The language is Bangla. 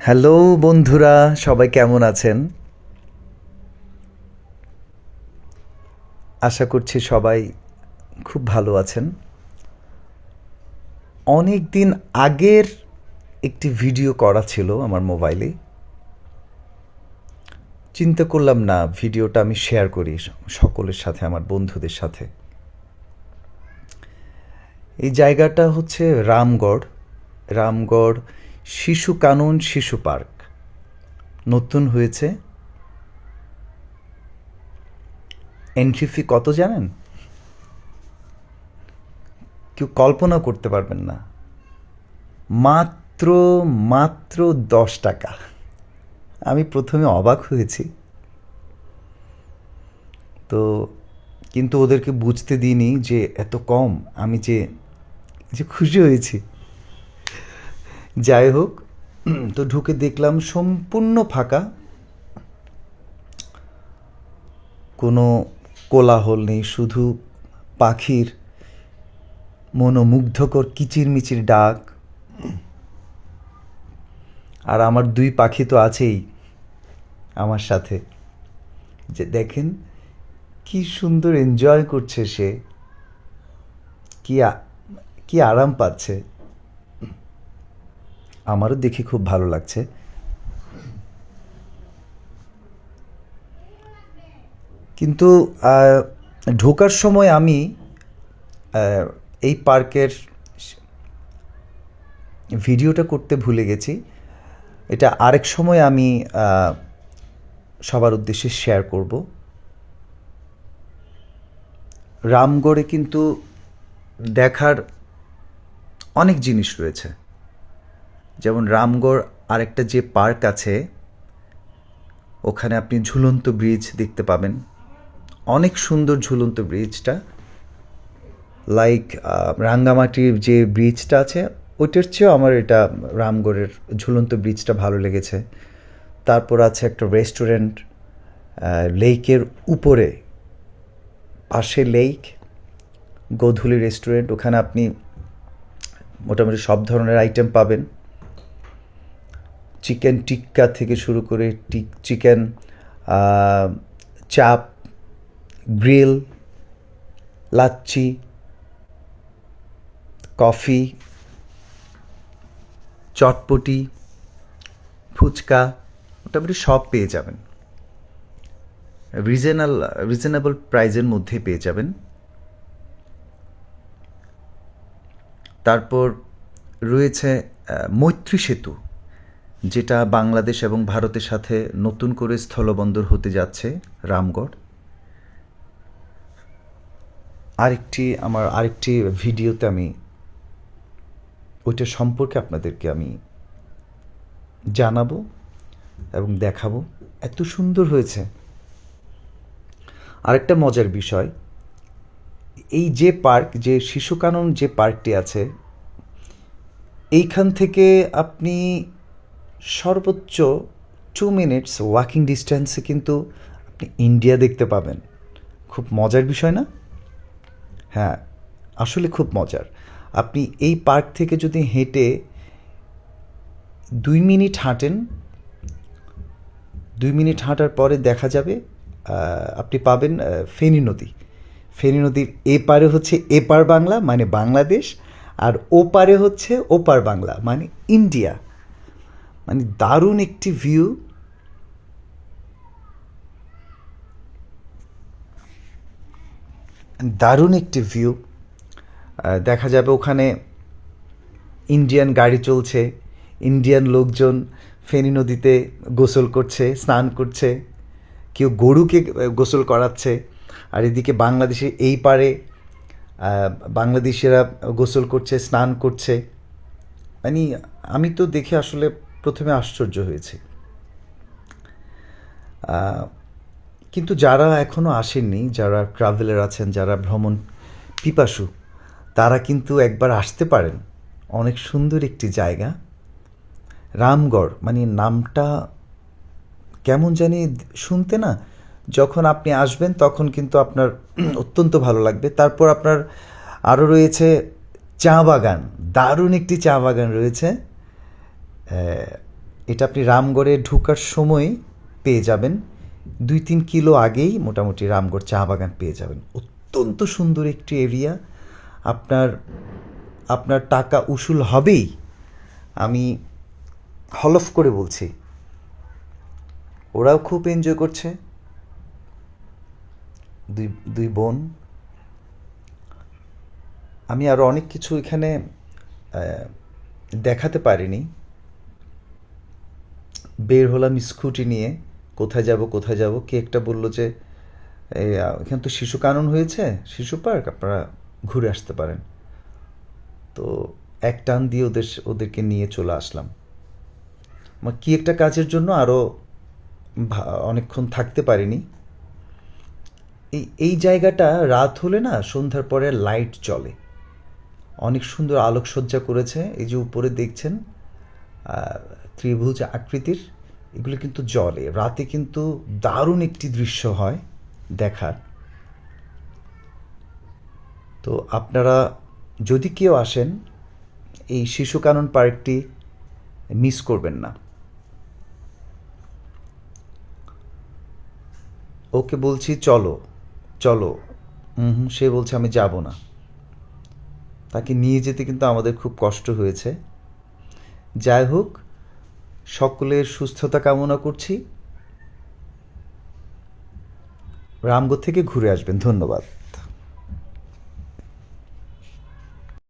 হ্যালো বন্ধুরা, সবাই কেমন আছেন? আশা করছি সবাই খুব ভালো আছেন। অনেক দিন আগের একটি ভিডিও করা ছিল আমার মোবাইলে। চিন্তা করলাম না ভিডিওটা আমি শেয়ার করি সকলের সাথে, আমার বন্ধুদের সাথে। এই জায়গাটা হচ্ছে রামগড় শিশু কানন শিশু পার্ক। নতুন হয়েছে। এন্ট্রি ফি কত জানেন? কেউ কল্পনা করতে পারবেন না। মাত্র মাত্র 10 টাকা। আমি প্রথমে অবাক হয়েছি, তো কিন্তু ওদেরকে বুঝতে দিইনি যে এত কম। আমি যে যে খুশি হয়েছি। যাই হোক, তো ঢুকে দেখলাম সম্পূর্ণ ফাঁকা, কোনো কোলাহল নেই, শুধু পাখির মনোমুগ্ধকর কিচিরমিচির ডাক। আর আমার 2 পাখি তো আছেই আমার সাথে। যে দেখেন কি সুন্দর এনজয় করছে সে, কি কি আরাম পাচ্ছে। আমারও দেখে খুব ভালো লাগছে। কিন্তু ঢোকার সময় আমি এই পার্কের ভিডিওটা করতে ভুলে গেছি। এটা আরেক সময় আমি সবার উদ্দেশ্যে শেয়ার করব। রামগড়ে কিন্তু দেখার অনেক জিনিস রয়েছে। যেমন রামগড় আরেকটা যে পার্ক আছে, ওখানে আপনি ঝুলন্ত ব্রিজ দেখতে পাবেন। অনেক সুন্দর ঝুলন্ত ব্রিজটা, লাইক রাঙ্গামাটির যে ব্রিজটা আছে ওইটার চেয়েও আমার এটা রামগড়ের ঝুলন্ত ব্রিজটা ভালো লেগেছে। তারপর আছে একটা রেস্টুরেন্ট লেকের উপরে, পাশে লেক, গোধূলি রেস্টুরেন্ট। ওখানে আপনি মোটামুটি সব ধরনের আইটেম পাবেন। চিকেন টিক্কা থেকে শুরু করে চিকেন চাপ, গ্রিল, লাচ্ছি, কফি, চটপটি, ফুচকা, মোটামুটি সব পেয়ে যাবেন। রিজনেবল প্রাইজের মধ্যে পেয়ে যাবেন। তারপর রয়েছে মৈত্রী সেতু, যেটা বাংলাদেশ এবং ভারতের সাথে নতুন করে স্থলবন্দর হতে যাচ্ছে রামগড়। আরেকটি ভিডিওতে আমি ওইটা সম্পর্কে আপনাদেরকে আমি জানাবো এবং দেখাবো। এত সুন্দর হয়েছে। আরেকটা মজার বিষয়, এই যে পার্ক, যে শিশু কানন যে পার্কটি আছে, এইখান থেকে আপনি সর্বোচ্চ 2 মিনিটস ওয়াকিং ডিস্ট্যান্সে কিন্তু আপনি ইন্ডিয়া দেখতে পাবেন। খুব মজার বিষয় না? হ্যাঁ, আসলে খুব মজার। আপনি এই পার্ক থেকে যদি হেঁটে 2 মিনিট হাঁটেন, 2 মিনিট হাঁটার পরে দেখা যাবে আপনি পাবেন ফেনী নদী। ফেনী নদীর এপারে হচ্ছে এপার বাংলা মানে বাংলাদেশ, আর ওপারে হচ্ছে ওপার বাংলা মানে ইন্ডিয়া। মানে দারুণ একটি ভিউ। দেখা যাবে ওখানে ইন্ডিয়ান গাড়ি চলছে, ইন্ডিয়ান লোকজন ফেনী নদীতে গোসল করছে, স্নান করছে, কেউ গরুকে গোসল করাচ্ছে। আর এদিকে বাংলাদেশের এই পারে বাংলাদেশিরা গোসল করছে, স্নান করছে। মানে আমি তো দেখে আসলে প্রথমে আশ্চর্য হয়েছি। কিন্তু যারা এখনও আসেননি, যারা ট্রাভেলার আছেন, যারা ভ্রমণ পিপাসু, তারা কিন্তু একবার আসতে পারেন। অনেক সুন্দর একটি জায়গা রামগড়। মানে নামটা কেমন জানি শুনতে না, যখন আপনি আসবেন তখন কিন্তু আপনার অত্যন্ত ভালো লাগবে। তারপর আপনার আরও রয়েছে চা বাগান, দারুণ একটি চা বাগান রয়েছে। এটা আপনি রামগড়ে ঢোকার সময় পেয়ে যাবেন। 2-3 কিলো আগেই মোটামুটি রামগড় চা বাগান পেয়ে যাবেন। অত্যন্ত সুন্দর একটি এরিয়া। আপনার আপনার টাকা উসুল হবেই, আমি হলফ করে বলছি। ওরাও খুব এনজয় করছে, দুই দুই বোন। আমি আরও অনেক কিছু এখানে দেখাতে পারিনি। বের হলাম স্কুটি নিয়ে, কোথায় যাব কোথায় যাব। কে একটা বলল যে এখানে তো শিশু কানন হয়েছে, শিশু পার্ক, আপনারা ঘুরে আসতে পারেন। তো এক টান দিয়ে ওদেরকে নিয়ে চলে আসলাম। আমার কি একটা কাজের জন্য আরও অনেকক্ষণ থাকতে পারিনি। এই জায়গাটা রাত হলে না, সন্ধ্যার পরে লাইট জ্বলে, অনেক সুন্দর আলোকসজ্জা করেছে। এই যে উপরে দেখছেন ত্রিভুজ আকৃতির, এগুলো কিন্তু জ্বলে রাতে, কিন্তু দারুণ একটি দৃশ্য হয় দেখার। তো আপনারা যদি কেউ আসেন, এই শিশু কানন পার্কটি মিস করবেন না। ওকে বলছি চলো চলো, সে বলছে আমি যাব না। তাকে নিয়ে যেতে কিন্তু আমাদের খুব কষ্ট হয়েছে। যাই হোক, সকলের সুস্থতা কামনা করছি। রামগড় থেকে ঘুরে আসবেন। ধন্যবাদ।